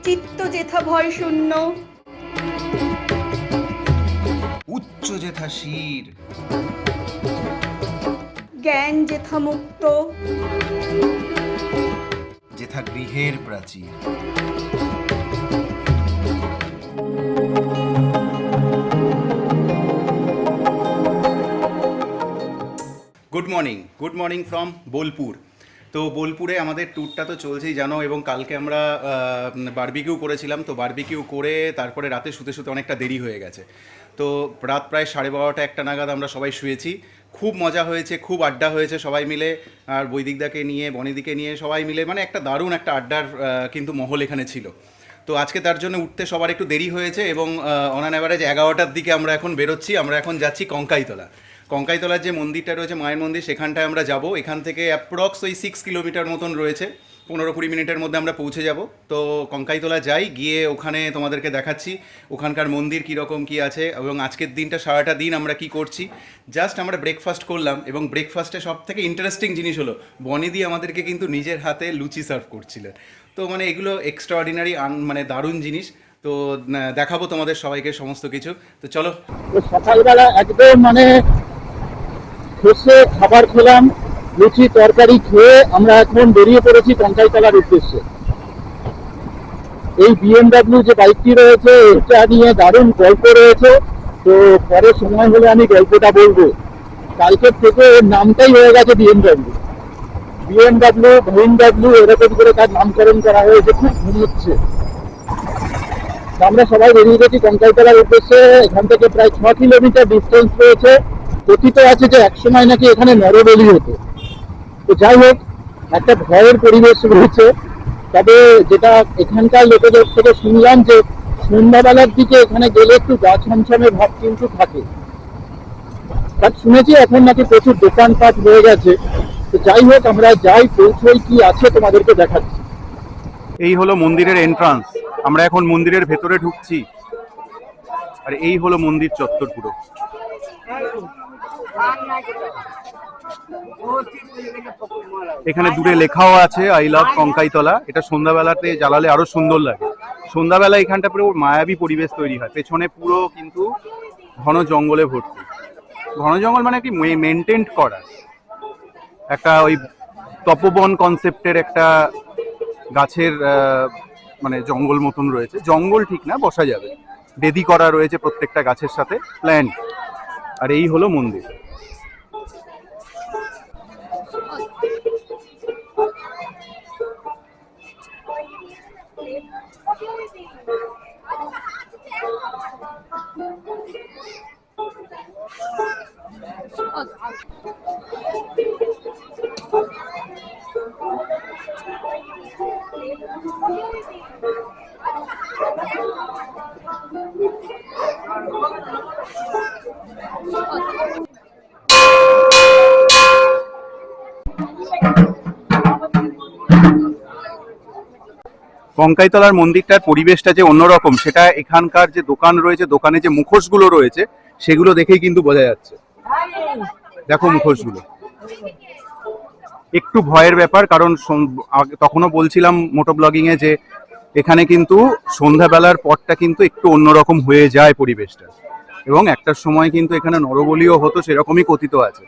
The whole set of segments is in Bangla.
চিত্ত যেথা ভয় শূন্য, উচ্চ যেথা শির, জ্ঞান যেথা মুক্ত, যেথা গৃহের প্রাচীর। Good morning from Bolpur. তো বোলপুরে আমাদের ট্যুরটা তো চলছেই জানো, এবং কালকে আমরা বারবিকিউ করেছিলাম। তো বারবিকিউ করে তারপরে রাতে শুতে শুতে অনেকটা দেরি হয়ে গেছে। তো রাত প্রায় 12:30 একটা নাগাদ আমরা সবাই শুয়েছি। খুব মজা হয়েছে, খুব আড্ডা হয়েছে সবাই মিলে, আর বৈদিকদাকে নিয়ে বনিদিকে নিয়ে সবাই মিলে, মানে একটা দারুণ একটা আড্ডার কিন্তু মহল এখানে ছিল। তো আজকে তার জন্য উঠতে সবার একটু দেরি হয়েছে, এবং অন অ্যান অ্যাভারেজ 11টার দিকে আমরা এখন বেরোচ্ছি। আমরা এখন যাচ্ছি কঙ্কাইতলার যে মন্দিরটা রয়েছে, মায়ের মন্দির, সেখানটায় আমরা যাব। এখান থেকে অ্যাপ্রক্স ওই 6 কিলোমিটার মতন রয়েছে, 15-20 মিনিটের মধ্যে আমরা পৌঁছে যাব। তো কঙ্কাইতলা যাই, গিয়ে ওখানে তোমাদেরকে দেখাচ্ছি ওখানকার মন্দির কীরকম কী আছে, এবং আজকের দিনটা সারাটা দিন আমরা কি করছি। জাস্ট আমরা ব্রেকফাস্ট করলাম, এবং ব্রেকফাস্টে সব থেকে ইন্টারেস্টিং জিনিস হলো বনিদি আমাদেরকে কিন্তু নিজের হাতে লুচি সার্ভ করছিলেন। তো মানে এগুলো এক্সট্রাঅর্ডিনারি, মানে দারুণ জিনিস। তো দেখাবো তোমাদের সবাইকে সমস্ত কিছু। তো চলো। সকালবেলা একদম মানে বসে খাবার খেলাম, লুচি তরকারি খেয়ে আমরা এখন বেরিয়ে পড়েছি কঙ্কাইতলার উদ্দেশ্যে। এই বিএমডাব্লিউ যে বাইকটি রয়েছে এটা নিয়ে দারুণ গল্প রয়েছে, তো পরে সময় হলে আমি গল্পটা বলবো। কালকের থেকে এর নামটাই হয়ে গেছে বিএমডাব্লিউ ভিএমডাব্লিউ এরকম করে তার নামকরণ করা হয়েছে, খুব ঘুমোচ্ছে। আমরা সবাই বেরিয়ে গেছি কঙ্কাইতলার উদ্দেশ্যে। এখান থেকে প্রায় 6 কিলোমিটার ডিস্টেন্স রয়েছে। কথিত আছে যে একসময় নাকি এখানে নরবলি হতো। তো যাই হোক, একটা ভয়ের পরিবেশ রয়েছে। তবে যেটা এখানকার লোকেদের থেকে শুনলাম যে সন্ধ্যাবেলার দিকে এখানে গেলে একটু গা ছমছমে ভাব কিন্তু থাকে। বাট শুনেছি এখন নাকি প্রচুর দোকানপাট হয়ে গেছে। তো যাই হোক, আমরা যাই, পৌঁছই, কি আছে তোমাদেরকে দেখাচ্ছি। এই হলো মন্দিরের এন্ট্রান্স। আমরা এখন মন্দিরের ভেতরে ঢুকছি, আর এই হলো মন্দির চত্বর পুরো। এখানে দূরে লেখাও আছে আই লাভ কঙ্কাইতলা। এটা সন্ধ্যাবেলাতে জ্বালালে আরো সুন্দর লাগে। সন্ধ্যাবেলা এখানটা পুরো মায়াবী পরিবেশ তৈরি হয়। পেছনে পুরো কিন্তু ঘন জঙ্গলে ভর্তি। ঘন জঙ্গল মানে কি মেনটেন করা একটা ওই তপবন কনসেপ্টের একটা গাছের মানে জঙ্গল মতন রয়েছে। জঙ্গল ঠিক না, বসা যাবে, বেদি করা রয়েছে প্রত্যেকটা গাছের সাথে, প্ল্যান্ট। আর এই হলো মন্দির। কঙ্কাইতলার মন্দিরটার পরিবেশটা যে অন্যরকম, সেটা এখানকার যে দোকান রয়েছে, দোকানে যে মুখোশগুলো রয়েছে সেগুলো দেখেই কিন্তু বোঝা যাচ্ছে। দেখো মুখোশগুলো, একটু ভয়ের ব্যাপার, কারণ তখনও বলছিলাম মোটো ব্লগিং এ যে এখানে কিন্তু সন্ধ্যাবেলার পরটা কিন্তু একটু অন্যরকম হয়ে যায় পরিবেশটা, এবং একটার সময় কিন্তু এখানে নরবলিও হতো সেরকমই কথিত আছে।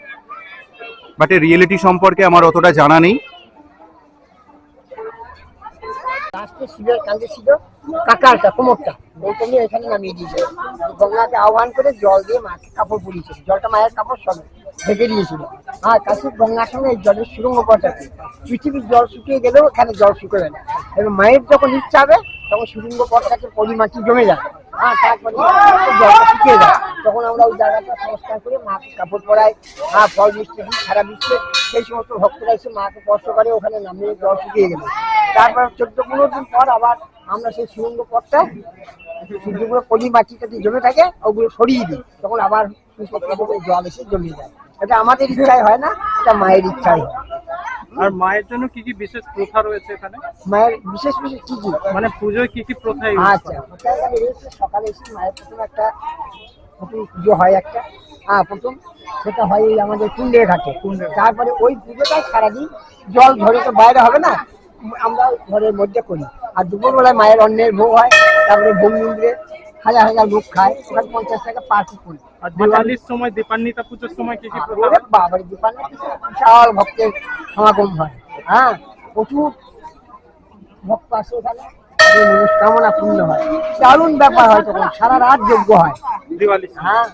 বাট এর রিয়েলিটি সম্পর্কে আমার অতটা জানা নেই। শিবের কান্দে ছিল কাকারটা কোমরটা, বলতে নিয়ে এখানে নামিয়ে দিয়েছিল। গঙ্গাকে আহ্বান করে জল দিয়ে মাকে কাপড় পরিয়েছিল, জলটা মায়ের কাপড় সব ঢেকে দিয়েছিল। আর কাছে গঙ্গার সঙ্গে এই জলের সুরঙ্গ পথ আছে। পৃথিবীর জল শুকিয়ে গেলেও এখানে জল শুকাবে না, এবং মায়ের যখন ইচ্ছা হবে তখন সুরঙ্গ পথটাকে পরিমাটি জমে যায়। তারপরে জলটা শুকিয়ে যায়, তখন আমরা ওই জায়গাটা সংস্কার করে মাকে কাপড় পরাই, ফল মিষ্টি দিই সারা বিশ্বে। সেই সমস্ত ভক্তরা এসে মাকে স্পর্শ করে, ওখানে নামিয়ে জল শুকিয়ে গেল। তারপর 14-15 দিন পর আবার আমরা সেই সুরঙ্গ পথটা যেগুলো পলি মাটিটাতে জমে থাকে ওগুলো সরিয়ে দিই, তখন আবার জল এসে জমিয়ে যায়। এটা আমাদের ইচ্ছায় হয় না, এটা মায়ের ইচ্ছায় হয়। আর মায়ের জন্য কি কি বিশেষ প্রথা রয়েছে এখানে? মায়ের বিশেষ বিশেষ কি কি মানে পুজোয় কি কি প্রথা? আচ্ছা, সকালে এসে মায়ের প্রথম একটা পুজো হয় একটা, প্রথম সেটা হয় আমাদের কুণ্ডের ঘাটে। তারপরে ওই পুজোটাই সারাদিন জল ধরে তো বাইরে হবে না, আমরা ঘরের মধ্যে করি। আর দুপুরবেলায় মায়ের অন্নের ভোগ হয়, তারপরে ভোগ মন্দিরে হাজার হাজার লোক খায়, ওখানে 50 টাকা পার করি। আর দিওয়ালির সময়, দীপান্বিতা পুজোর সময় কি কি প্রথা ওরে বাবার দীপান্বিতা বিশাল ভক্তের সমাগম হয়। হ্যাঁ, প্রচুর ভক্ত আসে ওখানে, মনস্কামনা পূর্ণ হয়। দারুণ ব্যাপার হয়, তখন সারা রাত যজ্ঞ হয়। দিওয়ালির সময়? হ্যাঁ,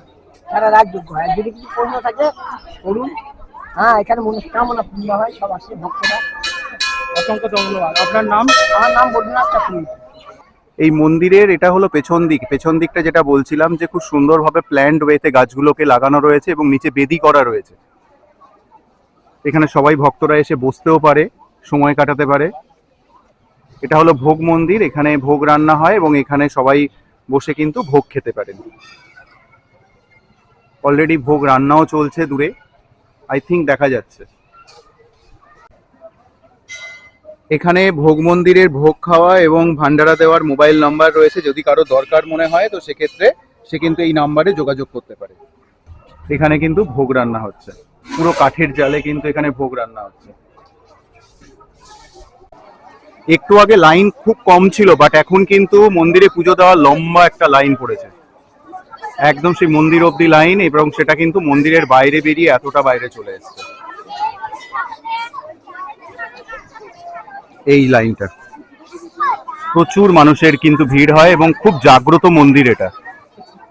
সারা রাত যজ্ঞ হয়। যদি কিছু প্রশ্ন থাকে করুন। হ্যাঁ, এখানে মনস্কামনা পূর্ণ হয়, সব আসে ভক্তরা। অসংখ্য ধন্যবাদ। আপনার নাম? আমার নাম বদ্রীনাথ চক্রবর্তী। এই মন্দিরের এটা হলো পেছন দিকটা যেটা বলছিলাম যে খুব সুন্দরভাবে প্ল্যান্ড ওয়েতে গাছগুলোকে লাগানো রয়েছে এবং নিচে বেদি করা রয়েছে। এখানে সবাই ভক্তরা এসে বসতেও পারে, সময় কাটাতে পারে। এটা হলো ভোগ মন্দির, এখানে ভোগ রান্না হয় এবং এখানে সবাই বসে কিন্তু ভোগ খেতে পারেন। অলরেডি ভোগ রান্নাও চলছে দূরে, আই থিঙ্ক দেখা যাচ্ছে। এখানে ভোগ মন্দিরের ভোগ খাওয়া এবং ভান্ডারা দেওয়ার মোবাইল নাম্বার রয়েছে, যদি কারো দরকার মনে হয় তো সেক্ষেত্রে সে কিন্তু এই নাম্বারে যোগাযোগ করতে পারে। এখানে কিন্তু ভোগ রান্না হচ্ছে, পুরো কাঠের জালে কিন্তু এখানে ভোগ রান্না হচ্ছে। একটু আগে লাইন খুব কম ছিল, বাট এখন কিন্তু মন্দিরে পুজো দেওয়া লম্বা একটা লাইন পড়েছে, একদম সেই মন্দির অব্দি লাইন, এবং সেটা কিন্তু মন্দিরের বাইরে বেরিয়ে এতটা বাইরে চলে এসছে এই লাইনটা। প্রচুর মানুষের কিন্তু ভিড় হয় এবং খুব জাগ্রত মন্দির এটা।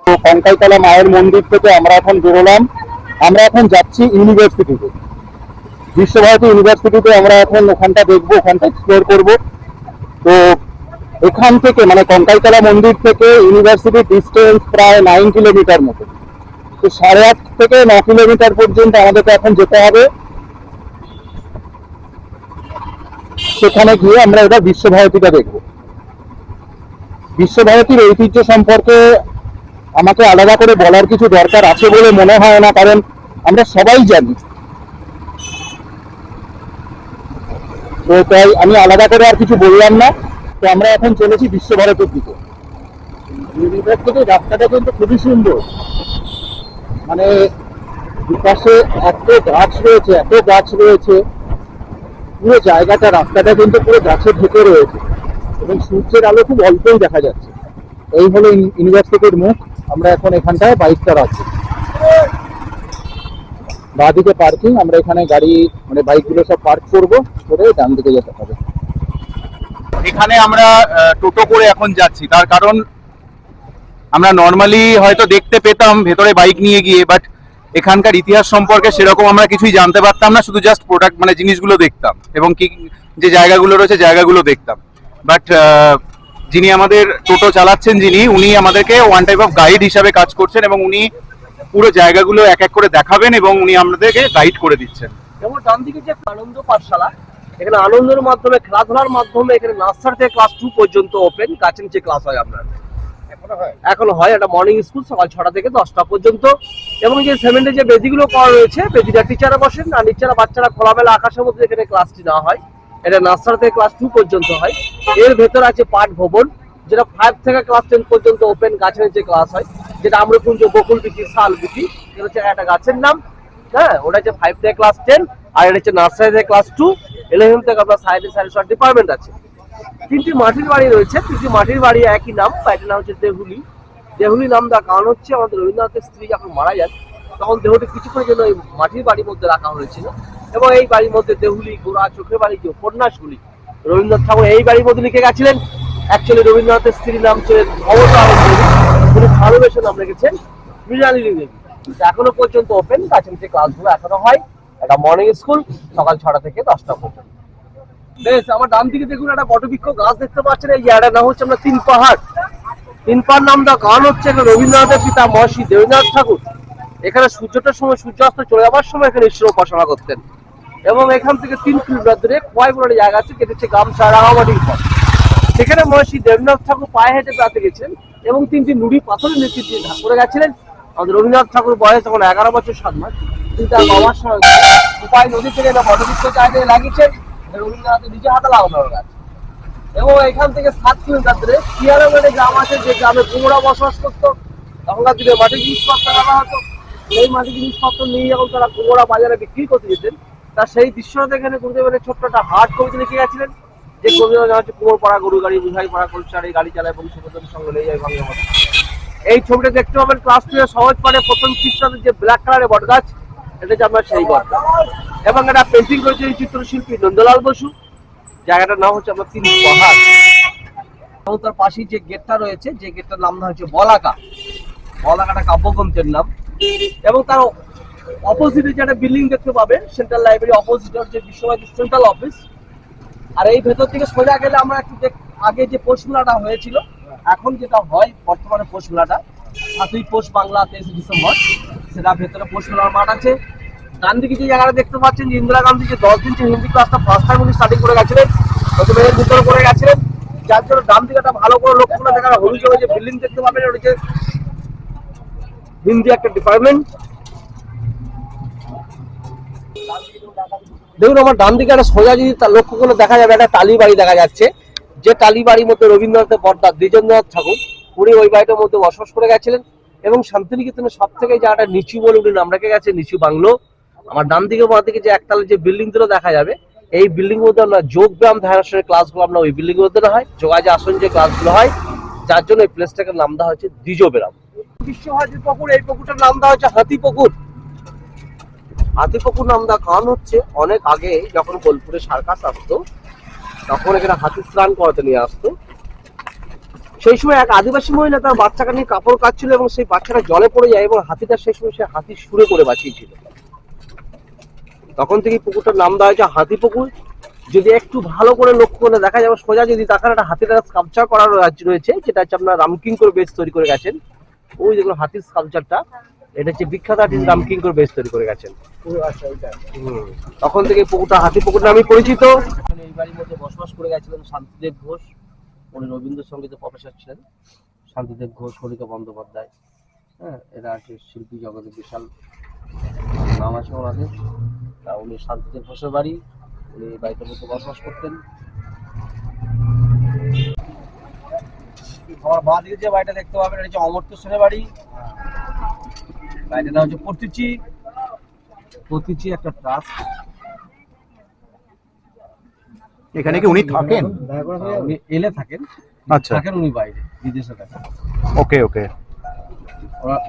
তো কঙ্কালতলা মায়ের মন্দির থেকে আমরা এখন বেরোলাম, আমরা এখন যাচ্ছি ইউনিভার্সিটিতে, বিশ্বভারতী ইউনিভার্সিটিতে। আমরা এখন ওখানটা দেখবো, ওখানটা এক্সপ্লোর করবো। তো এখান থেকে মানে কঙ্কালতলা মন্দির থেকে ইউনিভার্সিটির ডিস্টেন্স প্রায় 9 কিলোমিটার মতো। তো 8.5 থেকে 9 কিলোমিটার পর্যন্ত আমাদেরকে এখন যেতে হবে। সেখানে গিয়ে আমরা এবার বিশ্বভারতীটা দেখব। বিশ্বভারতীর ঐতিহ্য সম্পর্কে আমাকে আলাদা করে বলার কিছু দরকার আছে বলে মনে হয় না, কারণ আমরা সবাই জানি। তো তাই আমি আলাদা করে আর কিছু বললাম না। তো আমরা এখন চলেছি বিশ্বভারতীর দিকে। ইউনিভার্সিটির রাস্তাটা কিন্তু খুবই সুন্দর, মানে দুপাশে এত গাছ রয়েছে, পুরো জায়গাটা, রাস্তাটা কিন্তু পুরো গাছে ঢেকে রয়েছে এবং সূর্যের আলো খুব অল্পই দেখা যাচ্ছে। এই হলো ইউনিভার্সিটির মুখ। আমরা এখন এখানটায় বাইকটা রাখছি, বাঁদিকে পার্কিং। আমরা এখানে গাড়ি মানে বাইকগুলো সব পার্ক করবো, করে ডান দিকে যেতে হবে। এখানে আমরা টোটো করে এখন যাচ্ছি, তার কারণ আমরা নর্মালি হয়তো দেখতে পেতাম ভেতরে বাইক নিয়ে গিয়ে, বাট এখানকার ইতিহাস সম্পর্কে সেরকম আমরা কিছুই জানতে পারতাম না, শুধু জাস্ট প্রোডাক্ট মানে জিনিসগুলো দেখতাম এবং কি যে জায়গাগুলো রয়েছে জায়গাগুলো দেখতাম। বাট যিনি আমাদের টোটো চালাচ্ছেন, উনি আমাদেরকে ওয়ান টাইপ অফ গাইড হিসাবে কাজ করছেন এবং উনি পুরো জায়গাগুলো এক এক করে দেখাবেন এবং উনি আমাদেরকে গাইড করে দিচ্ছেন। যেমন ডান দিকে যে আনন্দ পাঠশালা, এখানে আনন্দের মাধ্যমে, খেলাধুলার মাধ্যমে এখানে নার্সারি থেকে ক্লাস 2 পর্যন্ত ওপেন, গাছের নিচে ক্লাস হয় আপনার এখনো হয়। একটা মর্নিং স্কুল সকাল 6টা থেকে 10টা পর্যন্ত। এবং যে সিমেন্টের যে বেদিগুলো করা রয়েছে, বেদিটা টিচাররা বসেন আর নিচেরা বাচ্চারা খোলামেলা আকাশের মধ্যে এখানে ক্লাসটি না হয়। এটা নার্সারি থেকে ক্লাস 2 পর্যন্ত হয়। এর ভেতর আছে পাঠ ভবন, যেটা 5 থেকে ক্লাস 10 পর্যন্ত ওপেন, গাছের নিচে ক্লাস হয়, যেটা আম্রকুঞ্জ, বকুল বিচি, শাল বিচি, এটা হচ্ছে একটা গাছের নাম। হ্যাঁ, ওটা হচ্ছে 5 থেকে ক্লাস 10, আর এটা হচ্ছে নার্সারি থেকে ক্লাস 2, 11 থেকে আপনার সায়েন্স সব ডিপার্টমেন্ট আছে। 3টি মাটির বাড়ি রয়েছে, 3টি মাটির বাড়ি একই নাম। এটার নাম হচ্ছে দেহুলি। দেহুলি নাম দেওয়ার কারণ হচ্ছে আমাদের রবীন্দ্রনাথের স্ত্রী যখন মারা যান তখন দেহটি কিছুক্ষণের জন্য এই মাটির বাড়ির মধ্যে রাখা হয়েছিল, এবং এই বাড়ির মধ্যে দেহুলি, গোড়া, চোখের বাড়ি যে উপন্যাসগুলি রবীন্দ্রনাথ ঠাকুর এই বাড়ির মধ্যে লিখে গেছিলেন। অ্যাকচুয়ালি রবীন্দ্রনাথের স্ত্রীর নাম ছিলেন মমতা আলম দেবী, তিনি ভালোবেসে নাম রেখেছেন মৃণালিনী দেবী। এখনো পর্যন্ত ওপেন, গাছের নিচে ক্লাসগুলো এখনো হয়। একটা মর্নিং স্কুল সকাল 6টা থেকে 10টা পর্যন্ত। বেশ, আমার ডান দিকে দেখুন একটা বটবৃক্ষ গাছ দেখতে পাচ্ছেন। এই জায়গাটার নাম হচ্ছে আমরা 3 পাহাড়। 3 পাহাড় নাম দেওয়ার কারণ হচ্ছে রবীন্দ্রনাথের পিতা মহর্ষি দেবেন্দ্রনাথ ঠাকুর এখানে সূর্যটার সময়, সূর্যাস্ত চলে যাওয়ার সময় এখানে ঈশ্বর উপাসনা করতেন। এবং এখান থেকে 3 কিলোমিটার দূরে খোয়াই বলে জায়গা আছে, যেটা হচ্ছে গামছা রাঙামাটির পথ। সেখানে মহর্ষি দেবেন্দ্রনাথ ঠাকুর পায়ে হেঁটে বেড়াতে গেছিলেন এবং 3টি নুড়ি পাথরের নেতৃত্বে করে গেছিলেন। আমাদের রবীন্দ্রনাথ ঠাকুর বয়স তখন 11 বছর 7 মাস। তিনি তার বাবার সঙ্গে উপায় নদী থেকে বটবৃক্ষ চাইতে লাগিয়েছেন, রবীন্দ্রনাথের নিজে হাতে লাগানো গাছ। এবং এখান থেকে 7 কিলোমিটার দূরে শিয়ারামের গ্রাম আছে, যে গ্রামে কুমোরা বসবাস করতো। তখনকার দিনে মাটির জিনিসপত্র রাখা হতো, সেই মাটির জিনিসপত্র নিয়ে যখন তারা কুমোরা বাজারে বিক্রি করতে যেতেন, তার সেই দৃশ্যটা এখানে গুরুদেবের ছোট্ট একটা হাট কবিতা লিখে গেছিলেন। যে কবিরা হচ্ছে কুমোর পাড়া গরু গাড়ি বুঝাই পাড়া কলচার এই গাড়ি চালায় বংশগতের সঙ্গে লেগে যায় ভাঙে মতো। এই ছবিটা দেখতে পাবেন ক্লাস 2 এর সহজ পাঠে প্রথম পৃষ্ঠাতে যে ব্ল্যাক কালারের বটগাছ, এটা হচ্ছে আপনার সেই বটগাছ। এবং এটা পেন্টিং করেছে এই চিত্রশিল্পী নন্দলাল বসু। জায়গাটার নাম হচ্ছে আপনার 3 পাহাড়। এবং তার পাশেই যে গেটটা রয়েছে, যে গেটটার নাম হচ্ছে বলাকা। বলাকাটা কাব্যগ্রন্থের নাম। এবং তার অপোজিটে যে একটা বিল্ডিং দেখতে পাবে, সেন্ট্রাল লাইব্রেরি অপোজিটে হচ্ছে বিশ্বভারতী সেন্ট্রাল অফিস। আর এই ভেতর থেকে সোজা গেলে আমরা একটু আগে যে পৌষ মেলাটা হয়েছিল, এখন যেটা হয় বর্তমানে পৌষ মেলাটা 7ই পৌষ বাংলা 23 ডিসেম্বর, সেটা ভেতরে পৌষ মেলার মাঠ আছে। ডান দিকে যে জায়গাটা দেখতে পাচ্ছেন যে ইন্দিরা গান্ধী যে 10 দিন যে হিন্দি ক্লাসটা ফার্স্ট টাইম উনি স্টার্টিং করে গেছিলেন, প্রথমে এর ভিতরে করে গেছিলেন, যার জন্য ডান দিকেটা ভালো করে লক্ষ্য করে দেখা হলুদ রঙের যে বিল্ডিং দেখতে পাবেন, ওটা হচ্ছে হিন্দি একটা ডিপার্টমেন্ট। দেখুন আমার ডান দিকে একটা সোজা যদি তার লক্ষ্য করে দেখা যাবে, একটা টালি বাড়ি দেখা যাচ্ছে, যে টালি বাড়ির মধ্যে রবীন্দ্রনাথের বর্দা দ্বিজেন্দ্রনাথ ঠাকুর উনি ওই বাড়িটার মধ্যে বসবাস করে গেছিলেন। এবং শান্তিনিকেতনের সব থেকে জায়গাটা নিচু বলে উনি নাম রেখে গেছে নিচু বাংলো। আমার ডান দিকে বাঁ দিকে যে একতলা যে বিল্ডিং গুলো দেখা যাবে, এই বিল্ডিং মধ্যে আমরা যোগ ব্যায়াম ধ্যানাসনের ক্লাসগুলো আমরা ওই বিল্ডিং মধ্যে না হয়, যোগাযোগ আসন যে ক্লাসগুলো হয়, যার জন্য এই প্লেসটাকে নাম দেওয়া হচ্ছে দ্বিজবেরাম। বিশ্বভারতী পুকুর, এই পুকুরটার নাম দেওয়া হচ্ছে হাতি পুকুর। হাতি পুকুর নাম দেওয়ার কারণ হচ্ছে অনেক আগে যখন বোলপুরে সার্কাস আসতো, তখন এখানে হাতি স্নান করাতে নিয়ে আসতো। সেই সময় এক আদিবাসী মহিলা তার বাচ্চাকে নিয়ে কাপড় কাচ্ছিল এবং সেই বাচ্চাটা জলে পড়ে যায় এবং হাতিটা সেই সময় সে হাতি সুরে করে বাঁচিয়েছিল। তখন থেকে পুকুরটার নাম দেওয়া হয়েছে হাতি পুকুর। যদি একটু ভালো করে লক্ষ্য করে দেখা যাবে, সোজা যদি তাকান একটা হাতির স্কাল্পচার করা রয়েছে, যেটা হচ্ছে আপনার রামকিঙ্কর বেশ তৈরি করে গেছেন। ওই দেখুন হাতির স্কাল্পচারটা, এটা হচ্ছে বিখ্যাত আর্টিস্ট রামকিঙ্কর বেশ তৈরি করে গেছেন। তখন থেকে পুকুরটা হাতি পুকুর নামে পরিচিত। এই বাড়ির মধ্যে বসবাস করে গেছিলেন শান্তিদেব ঘোষ, উনি রবীন্দ্রসঙ্গীতের প্রফেসর ছিলেন। শান্তিদেব ঘোষ, কণিকা বন্দ্যোপাধ্যায়, হ্যাঁ, এরা আছে শিল্পী জগতের বিশাল নাম আছে ওনাদের। তা উনি শান্তিদেব ঘোষের বাড়ি, উনি এই বাড়িটার মধ্যে বসবাস করতেন। আমার বাঁ দিকে যে বাড়িটা দেখতে পাবেন, এটা হচ্ছে অমর্ত্য সেনের বাড়ি। বাড়িটার নাম হচ্ছে প্রতিচি একটা ট্রাস্ট। এখানে কি উনি থাকেন? উনি এলে থাকেন, আচ্ছা, থাকেন উনি বাইরে বিদেশে থাকেন। ওকে ওকে।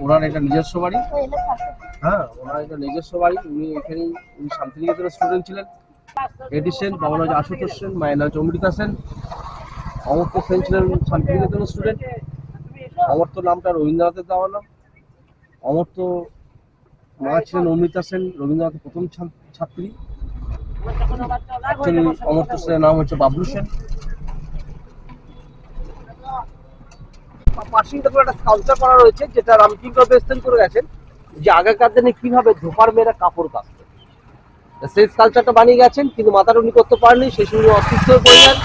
ওনার এটা নিজস্ব বাড়ি, হ্যাঁ ওনার এটা নিজস্ব বাড়ি। উনি এখানেই, উনি শান্তিনিকেতনের স্টুডেন্ট ছিলেন। এডি সেন, বাবা নাম হচ্ছে আশুতোষ সেন, মায়ের নাম হচ্ছে অমৃতা সেন। অমর্ত্য সেন ছিলেন শান্তিনিকেতনের স্টুডেন্ট। অমর্ত্য নামটা রবীন্দ্রনাথের দেওয়া নাম। অমর্ত্য মা ছিলেন অমৃতা সেন, রবীন্দ্রনাথের প্রথম ছাত্রী। অ্যাকচুয়ালি অমর্ত্য সেনের নাম হচ্ছে বাবলু সেন। পাশেই দেখুন একটা স্কাল্পচার করা রয়েছে, যেটা রামকিঙ্কর বেশ তৈরি করে গেছেন, যে আগেকার দিনে কিভাবে ধোপার মেয়েরা কাপড় কাচত, সেই স্কাল্পচারটা বানিয়ে গেছেন। কিন্তু মাথাটা উনি করতে পারেননি, সেই সময় অসুস্থ হয়ে পড়লেন।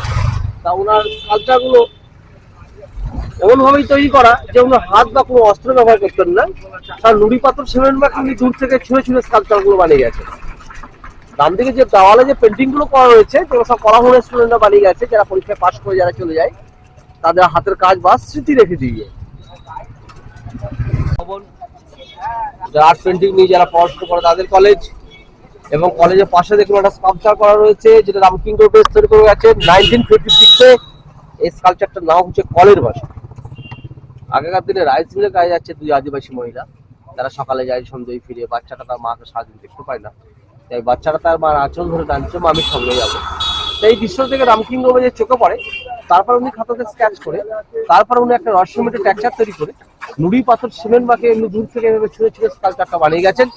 তা ওনার স্কাল্পচার গুলো এমন ভাবেই তৈরি করা যে উনি হাত বা কোনো অস্ত্র ব্যবহার করতেন না, তার নুড়ি পাথর সিমেন্ট বা উনি দূর থেকে ছুঁড়ে ছুঁড়ে স্কাল্পচার গুলো বানিয়ে গেছেন। ডান দিকে যে দেওয়ালে যে পেন্টিং গুলো করা রয়েছে, যেগুলো সব কলাহরের স্টুডেন্টরা বানিয়ে গেছে, যারা পরীক্ষায় পাশ করে যারা চলে যায়, তাদের হাতের কাজ বা স্মৃতি রেখে দিয়ে। আর্ট পেন্টিং নিয়ে যারা পড়াশোনা করে তাদের কলেজ, এবং কলেজের পাশে দেখুন একটা স্কাল্পচার করা রয়েছে, যেটা রামকিঙ্কর বেশ তৈরি করে গেছে 1956-এ। এই স্কাল্পচারটার নাম হচ্ছে কলের বাসা। আগেকার দিনে রাইস মিলে কাজে যাচ্ছে দুই আদিবাসী মহিলা, তারা সকালে যায়, সন্ধ্যায় ফিরে। বাচ্চাটা তার মাকে সারাদিন দেখতে পায় না, তাই বাচ্চাটা তার মার আঁচল ধরে টানছে, মা আমি সঙ্গে যাবো। এই দৃশ্য থেকে রামকিঙ্কর বেশ চোখে পড়ে। তারপর উনি খাতাতে স্কেচ করে, তারপর উনি একটা রহস্যময় টেক্সচার তৈরি করে নুড়ি পাথর সিমেন্ট মাকে এমনি দূর থেকে এভাবে ছুঁড়ে ছুঁড়ে স্কাল্পচারটা বানিয়ে গেছেন।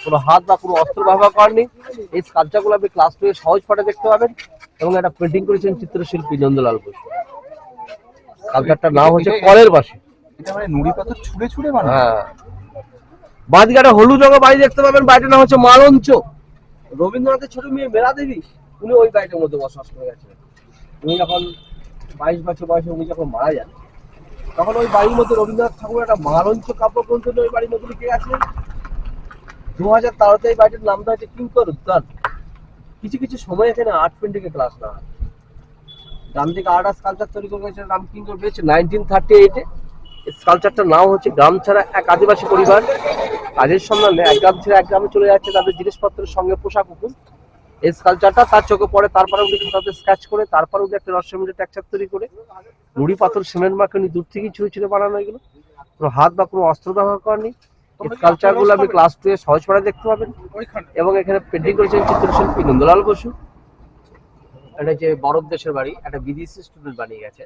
কোনো হাত বা কোনো অস্ত্র ব্যবহার করেননি। এই স্কাল্পচারগুলো আপনি ক্লাস 2 এর সহজ পাঠে দেখতে পাবেন। এবং একটা পেন্টিং করেছেন চিত্রশিল্পী নন্দলাল বসু। স্কাল্পচারটার নাম হচ্ছে কলের বাসি। এটা মানে নুড়ি পাথর ছুঁড়ে ছুঁড়ে বানানো? হ্যাঁ। বাঁদিকে একটা হলুদ রঙের বাড়ি দেখতে পাবেন, বাড়িটার নাম হচ্ছে মালঞ্চ। রবীন্দ্রনাথের ছোট মেয়ে মেলা দেবী, উনি ওই বাড়িটার মধ্যে বসবাস করে গেছিলেন। উনি যখন 22 বছর বয়সে উনি যখন মারা যান, তখন ওই বাড়ির মধ্যে রবীন্দ্রনাথ ঠাকুর একটা মালঞ্চ কাব্যগ্রন্থ ওই বাড়ির মধ্যে লিখে গেছিলেন। 2013-তে এই বাড়িটার নাম দেওয়া হচ্ছে কিঙ্কর উদ্যান। কিছু কিছু সময় এখানে আর্ট পেন্টিং এর ক্লাস নেওয়া হয়। ডান দিকে আর্ট আর স্কাল্পচার তৈরি করে গেছিলেন রামকিঙ্কর বেশ 1938-এ। স্কাল্পচারটার নাম হচ্ছে গ্রাম ছাড়া এক আদিবাসী পরিবার কাজের সন্ধানে এক গ্রাম ছেড়ে এক গ্রামে চলে যাচ্ছে, তাদের জিনিসপত্রের সঙ্গে পোশাক কুকুর। এই স্কালচারটা তার চোখে পড়ে, তারপরে উনি খাতাতে স্কেচ করে, তারপরে উনি একটা রসমিনের টেক্সচার তৈরি করে নুড়ি পাথর সিমেন্ট মাকে উনি দূর থেকেই ছুঁড়ে ছুঁড়ে বানানো এগুলো, কোনো হাত বা কোনো অস্ত্র ব্যবহার করেনি। স্কালচার গুলো আপনি ক্লাস 2 এ সহজ পড়ায় দেখতে পাবেন। এবং এখানে পেন্টিং করেছেন চিত্রশিল্পী নন্দলাল বসু। এটা যে বরফ দেশের বাড়ি, একটা বিদেশি স্টুডেন্ট বানিয়ে গেছে,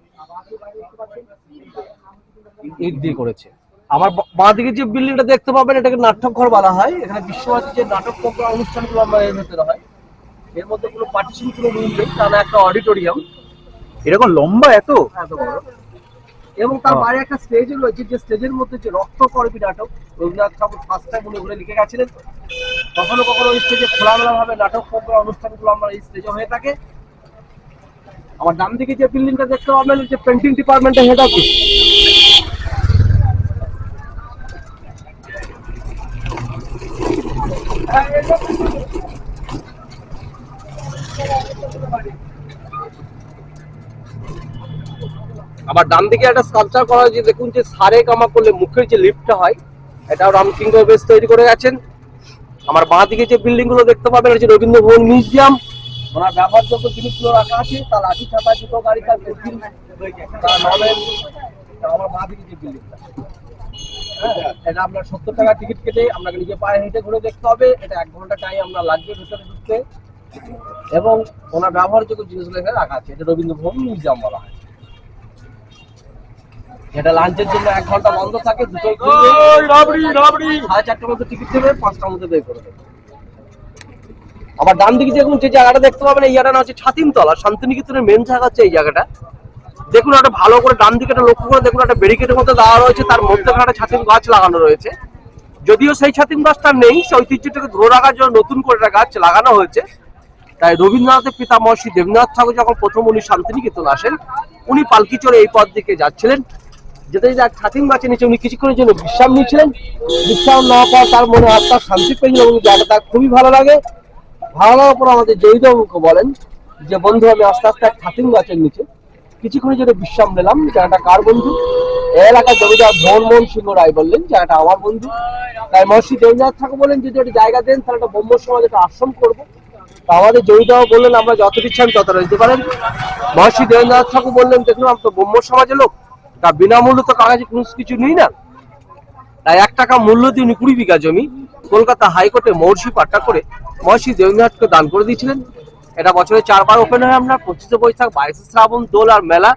ইট দিয়ে করেছে। আমার বাঁ দিকে যে বিল্ডিংটা দেখতে পাবেন এটাকে নাট্যঘর বলা হয়। এখানে বিশ্বভারতী যে নাটক অনুষ্ঠানগুলো আমরা এর ভেতরে হয়, এর মধ্যে কোনো পার্টিশন কোনো রুম নেই, তাহলে একটা অডিটোরিয়াম এরকম লম্বা এত এত বড়। এবং তার বাইরে একটা স্টেজ রয়েছে, যে স্টেজের মধ্যে যে রক্ত করবি নাটক রবীন্দ্রনাথ ঠাকুর ফার্স্ট টাইম উনি ঘুরে লিখে গেছিলেন। কখনো কখনো ওই স্টেজে খোলামেলা ভাবে নাটক অনুষ্ঠানগুলো আমরা এই স্টেজে হয়ে থাকে। আমার ডান দিকে যে বিল্ডিংটা দেখতে পাবেন যে পেন্টিং ডিপার্টমেন্টের হেড অফিস। আবার ডান দিকে একটা স্কালচার করা হয়েছে, দেখুন যে সারে কামা করলে মুখের যে লিফটটা হয়, এটাও রামকিঙ্গ বেশ তৈরি করে গেছেন। আমার বাঁ দিকে যে বিল্ডিং গুলো দেখতে পাবেন হচ্ছে রবীন্দ্র ভবন মিউজিয়াম। ওনার ব্যবহারযোগ্য জিনিসগুলো রাখা আছে, তার লাঠি ছাপা দুটো গাড়ি, তার পেন্সিল, তার নভেল। আমার বাঁ দিকে যে বিল্ডিংটা, এটা আপনার 70 টাকা টিকিট কেটে আপনাকে নিজে পায়ে হেঁটে ঘুরে দেখতে হবে। এটা 1 ঘন্টা টাইম আমরা লাগবে ভেতরে ঢুকতে। এবং ওনার ব্যবহারযোগ্য জিনিসগুলো এখানে রাখা আছে। এটা রবীন্দ্র ভবন মিউজিয়াম বলা হয়। এটা লাঞ্চের জন্য 1 ঘন্টা বন্ধ থাকে, দুটোই খুলবে। 4:30টার মধ্যে টিকিট দেবে, 5টার মধ্যে বের করে দেবে। আবার ডান দিকে দেখুন যে জায়গাটা দেখতে পাবেন, এই জায়গাটা হচ্ছে ছাতিমতলা, শান্তিনিকেতনের মেন জায়গা হচ্ছে এই জায়গাটা। দেখুন একটা ভালো করে ডান দিকে লক্ষ্য করে দেখুন, একটা ব্যারিকেডের মধ্যে দেওয়া রয়েছে, তার মধ্যে একটা ছাতিম গাছ লাগানো রয়েছে। যদিও সেই ছাতিম গাছটা নেই, সেই ঐতিহ্যটাকে ধরে রাখার জন্য নতুন করে একটা গাছ লাগানো হয়েছে। তাই রবীন্দ্রনাথের পিতা মহর্ষি দেবনাথ ঠাকুর যখন প্রথম উনি শান্তিনিকেতন আসেন, উনি পালকি চড়ে এই পথ দিকে যাচ্ছিলেন। যেতে যেতে এক ছাতিম গাছের নিচে উনি কিছুক্ষণের জন্য বিশ্রাম নিচ্ছিলেন। বিশ্রাম নেওয়ার পর তার মনে আত্মার শান্তি পেয়েছিল এবং জায়গাটা তার খুবই ভালো লাগে। ভালো লাগার পর আমাদের জয়িতবাবুকে বলেন যে বন্ধু আমি আস্তে আস্তে এক ছাতিম গাছের নিচে কিছুক্ষণের জন্য বিশ্রাম নিলাম। জায়গাটা কার বন্ধু? এলাকার জমিদার মোহন সিংহ রায় বললেন জায়গাটা আমার বন্ধু। তাই মহর্ষি দেবনাথ ঠাকুর বলেন যদি একটা জায়গা দেন তাহলে একটা ব্রহ্ম সমাজ একটা আশ্রম করবো। তা আমাদের জয়িতবাবু বললেন আমরা যত ইচ্ছা ততটা দিতে পারেন। মহর্ষি দেবনাথ ঠাকুর বললেন দেখুন আমি তো ব্রহ্ম সমাজের লোক, তা বিনামূল্য তো কাগজে কিছু নিই না। তাই 1 টাকা মূল্য দিয়ে উনি 20 বিঘা জমি কলকাতা হাইকোর্টে মহর্ষি পাট্টা করে মহর্ষি দেবনাথকে দান করে দিয়েছিলেন। এটা বছরে 4 বার ওপেন হয়। আমরা 25শে বৈশাখ, 22শে শ্রাবণ, দোল আর মেলা,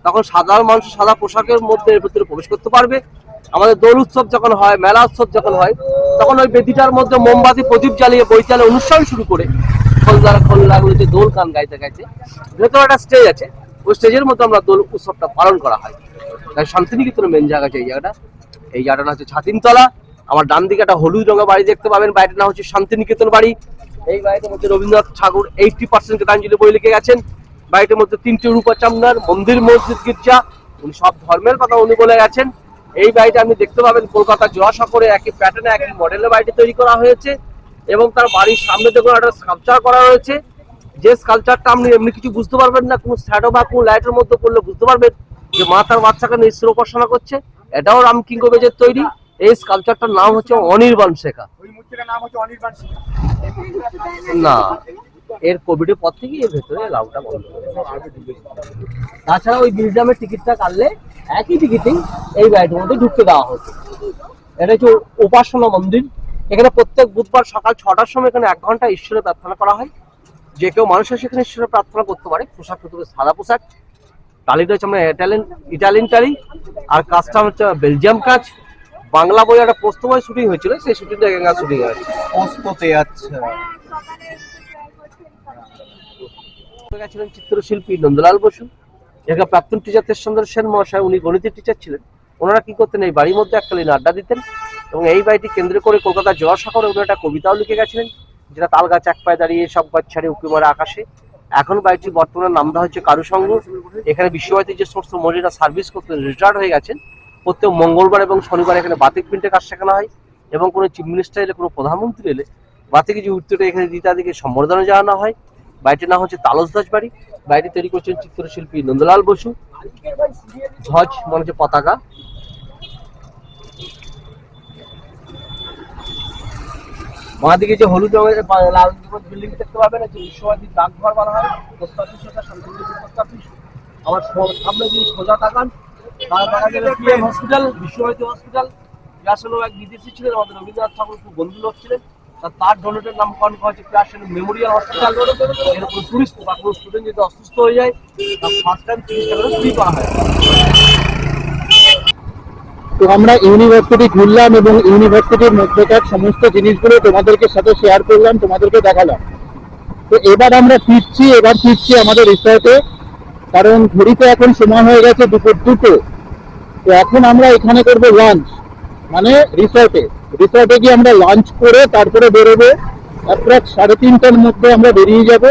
তখন সাধারণ মানুষ সাদা পোশাকের মধ্যে এর ভিতরে প্রবেশ করতে পারবে। আমাদের দোল উৎসব যখন হয়, মেলা উৎসব যখন হয়, তখন ওই বেদিটার মধ্যে মোমবাতি প্রদীপ জ্বালিয়ে বৈতালে অনুষ্ঠান শুরু করে খোলনাগুলো যে দোল গান গাইতে গাইতে ভেতরে একটা স্টেজ আছে, ওই স্টেজের মধ্যে আমরা দোল উৎসবটা পালন করা হয়। তাই শান্তিনিকেতনের মেন জায়গা আছে এই জায়গাটা হচ্ছে ছাতিমতলা। আমার ডান দিকে একটা হলুদ রঙের বাড়ি দেখতে পাবেন, বাড়িটার নাম হচ্ছে শান্তিনিকেতন বাড়ি। এই বাড়িটার মধ্যে রবীন্দ্রনাথ ঠাকুর 80% গীতাঞ্জলি বই লিখে গেছেন। বাড়িটার মধ্যে 3টে রূপা চামড়ার মন্দির, মসজিদ, গির্জা, উনি সব ধর্মের কথা উনি বলে গেছেন। এই বাড়িটা আপনি দেখতে পাবেন কলকাতা জোড়াসাঁকোরে একই প্যাটার্নে একই মডেলের বাড়িটি তৈরি করা হয়েছে। এবং তার বাড়ির সামনে দেখুন একটা স্কাল্পচার করা রয়েছে, যে স্কাল্পচারটা আপনি এমনি কিছু বুঝতে পারবেন না, কোনো শ্যাডো বা কোনো লাইটের মধ্যে পড়লে বুঝতে পারবেন যে মা তার বাচ্চাকে ঈশ্বর উপাসনা করছে। এটাও রামকিঙ্গ বেজের তৈরি। এই স্কাল্পচারটার নাম হচ্ছে অনির্বাণ শেখা। না, এর কোভিডের পর থেকে এর ভেতরে লাউটা বন্ধ। তাছাড়া ওই মিউজিয়ামের টিকিটটা কাটলে একই টিকিটিং এই বাড়িটার মধ্যে ঢুকতে দেওয়া হতো। এটা হচ্ছে উপাসনা মন্দির। এখানে প্রত্যেক বুধবার সকাল 6টার সময় এখানে 1 ঘন্টা ঈশ্বরের প্রার্থনা করা হয়। যে কেউ মানুষের সেখানে ঈশ্বরের প্রার্থনা করতে পারে। পোশাক হতে সাদা পোশাক, টালিটা হচ্ছে আমরা ইটালিয়ান টালি, আর কাজটা হচ্ছে বেলজিয়াম কাজ। বাংলা বই একটা পোস্ত বই শুটিং হয়েছিল, সেই শুটিংটা এখানে শুটিং হয়েছে পোস্ততে। আচ্ছা, গেছিলেন চিত্রশিল্পী নন্দলাল বসু। এখানে প্রাক্তন টিচার তেজচন্দ্র সেন মহাশয়, উনি গণিতের টিচার ছিলেন। ওনারা কি করতেন, এই বাড়ির মধ্যে এককালীন আড্ডা দিতেন। এবং এই বাড়িটি কেন্দ্র করে কলকাতা জোড়াসাঁকোরে উনি একটা কবিতাও লিখে গেছিলেন, যেটা তাল গাছ এক পায়ে দাঁড়িয়ে সব গাছ ছাড়িয়ে উঁকি মারে আকাশে। এখন বাড়িটির বর্তমানে নাম দেওয়া হচ্ছে কারুসংঘ। এখানে বিশ্বভারতী যে সমস্ত মহিলারা সার্ভিস করতেন, রিটায়ার্ড হয়ে গেছেন, প্রত্যেক মঙ্গলবার এবং শনিবার এখানে বাতিক প্রিন্টের কাজ শেখানো হয়। এবং কোনো চিফ মিনিস্টার এলে, কোনো প্রধানমন্ত্রী এলে বাতিকে যে উত্তরটা এখানে দিয়ে তাদেরকে সম্বর্ধনা জানানো হয়। বাড়িটির নাম হচ্ছে তালস দাস বাড়ি। বাড়িটি তৈরি করছেন চিত্রশিল্পী নন্দলাল বসু। ধ্বজ মানে হচ্ছে পতাকা। বাঁদিকে যে হলুদ রঙের লাল বিল্ডিং দেখতে পাবেন, হচ্ছে বিশ্বভারতী ডাকঘর বলা হয়, পোস্ট অফিস ওটা শান্তিনিকেতন পোস্ট অফিস। আমার সামনে যদি সোজা তাকান তারা দেখা যাবে পিএম হসপিটাল, বিশ্বভারতী হসপিটাল। আসলে এক বিদেশি ছিলেন, আমাদের রবীন্দ্রনাথ ঠাকুর খুব বন্ধু লোক ছিলেন, তার ডোনেটের নামকরণ করা হচ্ছে পিয়ারসন মেমোরিয়াল হসপিটাল। এরকম টুরিস্ট বা কোনো স্টুডেন্ট যদি অসুস্থ হয়ে যায় তার ফার্স্ট টাইম 30 টাকা করে ফ্রি করা হয়। তো আমরা ইউনিভার্সিটি ঘুরলাম এবং ইউনিভার্সিটির মধ্যেকার সমস্ত জিনিসগুলো তোমাদেরকে সাথে শেয়ার করলাম, তোমাদেরকে দেখালাম। তো এবার আমরা ফিরছি আমাদের রিসর্টে, কারণ ঘড়িতে এখন সময় হয়ে গেছে দুপুর 2টো। তো এখন আমরা এখানে করব লাঞ্চ, মানে রিসর্টে গিয়ে আমরা লাঞ্চ করে তারপরে বেরোবো। অ্যাপ্রক্স 3:30টার মধ্যে আমরা বেরিয়ে যাব।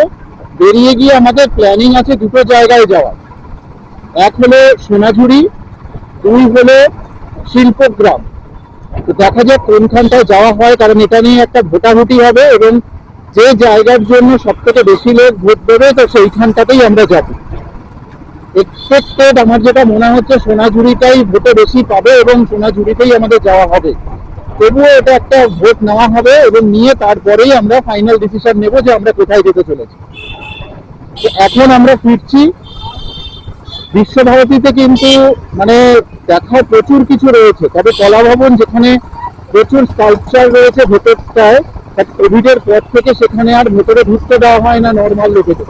বেরিয়ে গিয়ে আমাদের প্ল্যানিং আছে দুটো জায়গায় যাওয়ার, এক হলো সোনাঝুরি, 2 হলো শিল্পগ্রাম। তো দেখা যাক কোনখানটায় যাওয়া হয়, কারণ এটা নিয়ে একটা ভোটাভুটি হবে এবং যে জায়গার জন্য সব থেকে বেশি লোক ভোট দেবে তো সেইখানটাতেই আমরা যাবো। এক্সপেক্টেড আমার যেটা মনে হচ্ছে সোনাঝুরিটাই ভোটে বেশি পাবে এবং সোনাঝুরিতেই আমাদের যাওয়া হবে। তবুও এটা একটা ভোট নেওয়া হবে এবং নিয়ে তারপরেই আমরা ফাইনাল ডিসিশন নেব যে আমরা কোথায় যেতে চলেছি। তো এখন আমরা ফিরছি। বিশ্বভারতীতে কিন্তু মানে দেখার প্রচুর কিছু রয়েছে, তবে কলা ভবন যেখানে প্রচুর স্কাল্পচার রয়েছে ভেতরটায়, কোভিডের পর থেকে সেখানে আর ভেতরে ঢুকতে দেওয়া হয় না নর্মাল লোকেদের।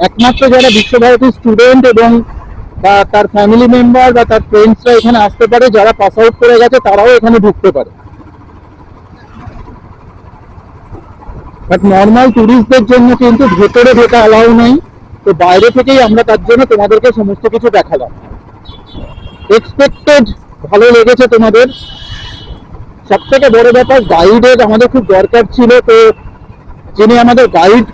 একমাত্র যারা বিশ্বভারতী স্টুডেন্ট এবং বা তার ফ্যামিলি মেম্বার বা তার ফ্রেন্ডসরা এখানে আসতে পারে, যারা পাস আউট করে গেছে তারাও এখানে ঢুকতে পারে। বাট নর্মাল টুরিস্টদের জন্য কিন্তু ভেতরে ঢোকা অ্যালাউ নেই। তো বাইরে থেকেই আমরা তার জন্য তোমাদেরকে সমস্ত কিছু দেখালাম। এক্সপেক্টেড ভালো লেগেছে তোমাদের। সব থেকে বড় ব্যাপার গাইডের আমাদের খুব দরকার ছিল। তো যিনি আমাদের গাইড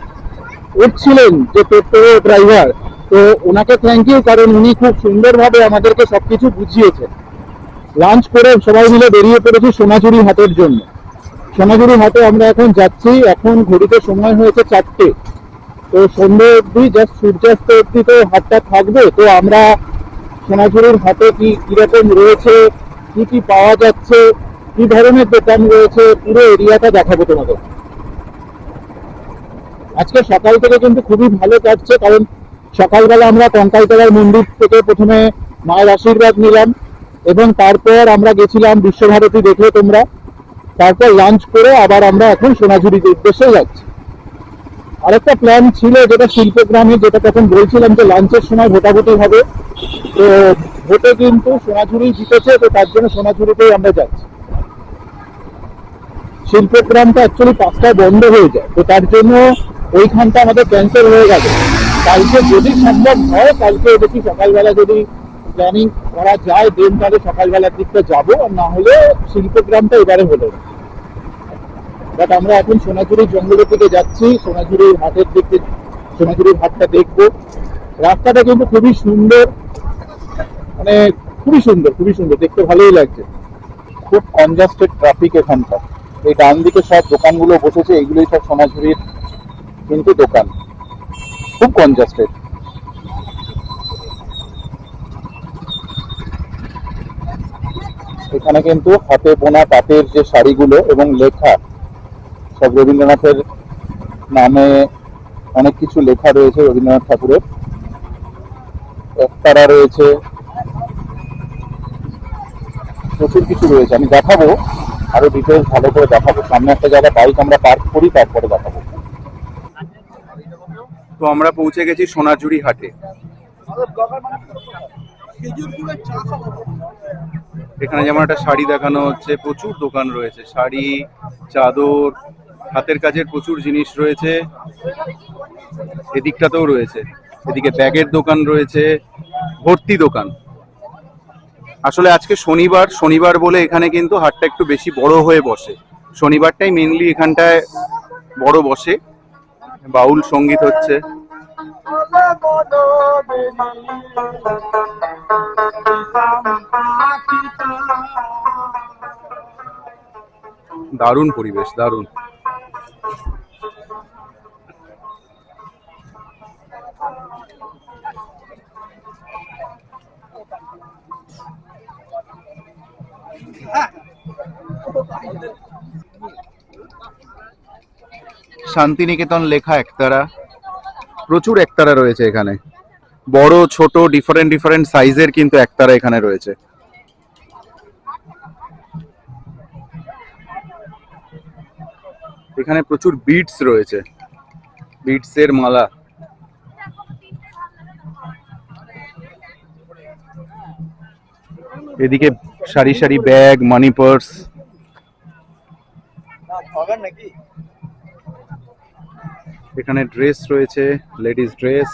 করছিলেন যে টোটো ড্রাইভার, তো ওনাকে থ্যাংক ইউ, কারণ উনি খুব সুন্দরভাবে আমাদেরকে সবকিছু বুঝিয়েছেন। লাঞ্চ করে সবাই মিলে বেরিয়ে পড়েছি সোনাঝুরি হাটের জন্য। সোনাঝুরি হাটে আমরা এখন যাচ্ছি। এখন ঘড়িতে সময় হয়েছে 4টে। তো সন্ধ্যে অবধি জাস্ট সূর্যাস্ত অবধি তো হাটটা থাকবে। তো আমরা সোনাঝুরির হাটে কিরকম রয়েছে, কি পাওয়া যাচ্ছে, কি ধরনের দোকান রয়েছে, পুরো এরিয়াটা দেখাবো তোমাদের। আজকে সকাল থেকে কিন্তু খুবই ভালো কাটছে, কারণ সকালবেলা আমরা কঙ্কালতলার মন্দির থেকে প্রথমে মায়ের আশীর্বাদ নিলাম এবং তারপর আমরা গেছিলাম বিশ্বভারতী, দেখলে তোমরা। তারপর লাঞ্চ করে আবার আমরা এখন সোনাঝুরির উদ্দেশ্যে যাচ্ছি। আরেকটা প্ল্যান ছিল যেটা শিল্পগ্রামে, যেটা তখন বলছিলাম যে লাঞ্চের সময় ভোটাভুটি হবে। তো ভোটে কিন্তু সোনাঝুরি জিতেছে, তো তার জন্য সোনাঝুরিতেই আমরা যাচ্ছি। শিল্পগ্রামটা অ্যাকচুয়ালি 5টায় বন্ধ হয়ে যায়, তো তার জন্য ওইখানটা আমাদের ক্যান্সেল হয়ে গেল। কালকে যদি সম্ভব হয়, কালকে দেখি সকালবেলা যদি প্ল্যানিং করা যায় দেন তাহলে সকালবেলার দিকটা যাবো, আর না হলে শিল্পগ্রামটা এবারে হলো না। বাট আমরা এখন সোনাঝুরির জঙ্গলের দিকে যাচ্ছি, সোনাঝুরির হাটের দিকে, সোনাঝুরির হাটটা দেখবো। রাস্তাটা কিন্তু খুবই সুন্দর, মানে খুবই সুন্দর, দেখতে ভালোই লাগছে। খুব কনজাস্টেড ট্রাফিক এখানটা। এই ডান দিকে সব দোকানগুলো বসেছে, এইগুলোই সব সোনাঝুরির কিন্তু দোকান, খুব কনজাস্টেড। এখানে কিন্তু হাতে বোনা তাঁতের যে শাড়িগুলো এবং লেখা, সব রবীন্দ্রনাথের নামে অনেক কিছু লেখা রয়েছে, রবীন্দ্রনাথ ঠাকুরের একতারা রয়েছে, প্রচুর কিছু রয়েছে। আমি দেখাবো, আরো ডিটেলস ভালো করে দেখাবো। সামনে একটা জায়গায় বাইক আমরা পার্ক করি, তারপরে দেখাবো। তো আমরা পৌঁছে গেছি সোনাঝুরি হাটে। এখানে যেমন একটা শাড়ি দেখানো হচ্ছে, প্রচুর দোকান রয়েছে, শাড়ি, চাদর, হাতের কাজের প্রচুর জিনিস রয়েছে। এদিকটাতেও রয়েছে, এদিকে ব্যাগের দোকান রয়েছে, ভর্তি দোকান। আসলে আজকে শনিবার বলে এখানে কিন্তু হাটটা একটু বেশি বড় হয়ে বসে। শনিবারটাই মেনলি এখানটায় বড় বসে। বাউল সঙ্গীত হচ্ছে। দারুণ পরিবেশ, দারুণ। শান্তিনিকেতন লেখা একতারা, প্রচুর একতারা রয়েছে এখানে, বড় ছোট ডিফারেন্ট ডিফারেন্ট সাইজের কিন্তু একতারা এখানে রয়েছে। এখানে প্রচুর বিটস রয়েছে, বিটসের মালা। এদিকে সারি সারি ব্যাগ, মানি পার্স। এখানে ড্রেস রয়েছে, লেডিস ড্রেস।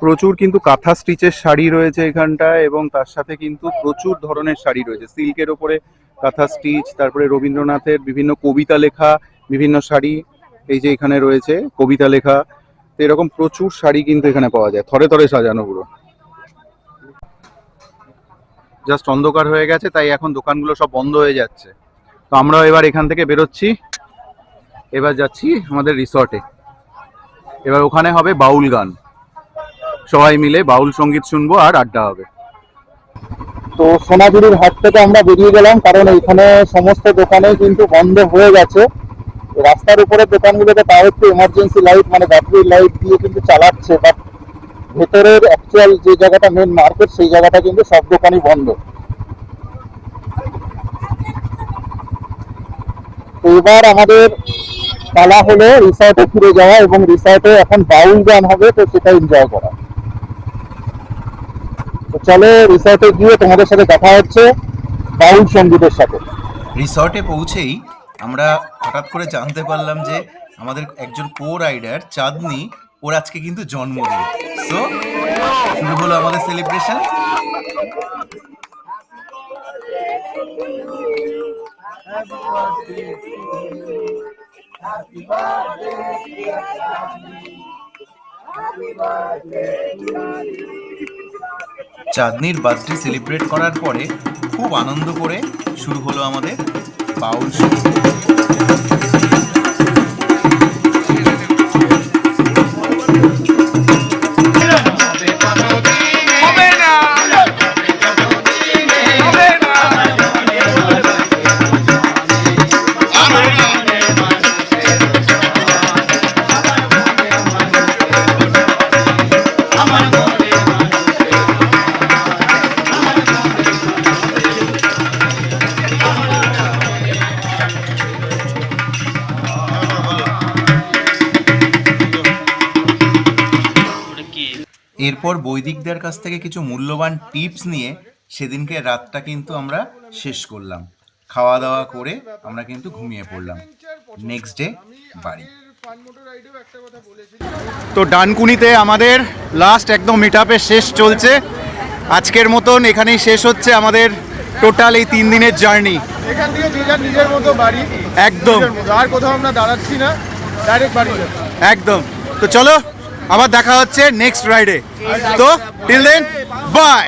প্রচুর কিন্তু কাঁথা স্টিচের শাড়ি রয়েছে এখানটায়, এবং তার সাথে কিন্তু প্রচুর ধরনের শাড়ি রয়েছে, সিল্কের ওপরে কাঁথা স্টিচ, তারপরে রবীন্দ্রনাথের বিভিন্ন কবিতা লেখা বিভিন্ন শাড়ি এই যে এখানে রয়েছে, কবিতা লেখা। তো এরকম প্রচুর শাড়ি কিন্তু এখানে পাওয়া যায়, থরে থরে সাজানো পুরো। জাস্ট অন্ধকার হয়ে গেছে, তাই এখন দোকানগুলো সব বন্ধ হয়ে যাচ্ছে। তো আমরাও এবার এখান থেকে বেরোচ্ছি, এবার যাচ্ছি আমাদের রিসর্টে। এবার ওখানে হবে বাউল গান, সবাই মিলে বাউল সঙ্গীত শুনবো আর আড্ডা হবে। তো সোনাঝুরির হাট থেকে আমরা বেরিয়ে গেলাম, কারণ এইখানে সমস্ত দোকানে কিন্তু বন্ধ হয়ে গেছে। রাস্তার উপরে দোকানগুলোতে তাও একটু এমার্জেন্সি লাইট মানে ব্যাটারি লাইট দিয়ে কিন্তু চালাচ্ছে, বাট ভেতরের অ্যাকচুয়াল যে জায়গাটা মেন মার্কেট সেই জায়গাটা কিন্তু সব দোকানই বন্ধ। তো এবার আমাদের পালা হলো রিসর্টে ফিরে যাওয়া, এবং রিসর্টে এখন বাউল গান হবে, তো সেটা এনজয় করা। তো চলো রিসর্টে গিয়ে তোমাদের সাথে দেখা হচ্ছে বাউল সঙ্গীতের সাথে। রিসর্টে পৌঁছেই আমরা হঠাৎ করে জানতে পারলাম যে আমাদের একজন কো রাইডার চাঁদনি, ওর আজকে কিন্তু জন্মদিন। সো শুরু হলো আমাদের সেলিব্রেশন। চাঁদনির বার্থডে সেলিব্রেট করার পরে খুব আনন্দ করে শুরু হলো আমাদের বাউল সঙ্গীত। এরপর বৈদিকদের কাছ থেকে কিছু মূল্যবান টিপস নিয়ে সেদিনকে রাতটা কিন্তু আমরা শেষ করলাম। খাওয়া দাওয়া করে আমরা কিন্তু ঘুমিয়ে পড়লাম। নেক্সট ডে বাড়ি। তো ডানকুনিতে আমাদের লাস্ট একদম মিটআপের শেষ চলছে। আজকের মতন এখানেই শেষ হচ্ছে আমাদের টোটাল এই 3 দিনের জার্নি। এখান থেকে যে যার নিজের মতো বাড়ি, একদম আর কোথাও আমরা দাঁড়াচ্ছি না, ডাইরেক্ট বাড়ি যাচ্ছি। একদম। তো চলো আবার দেখা হচ্ছে নেক্সট রাইডে। তো টিল দেন বাই।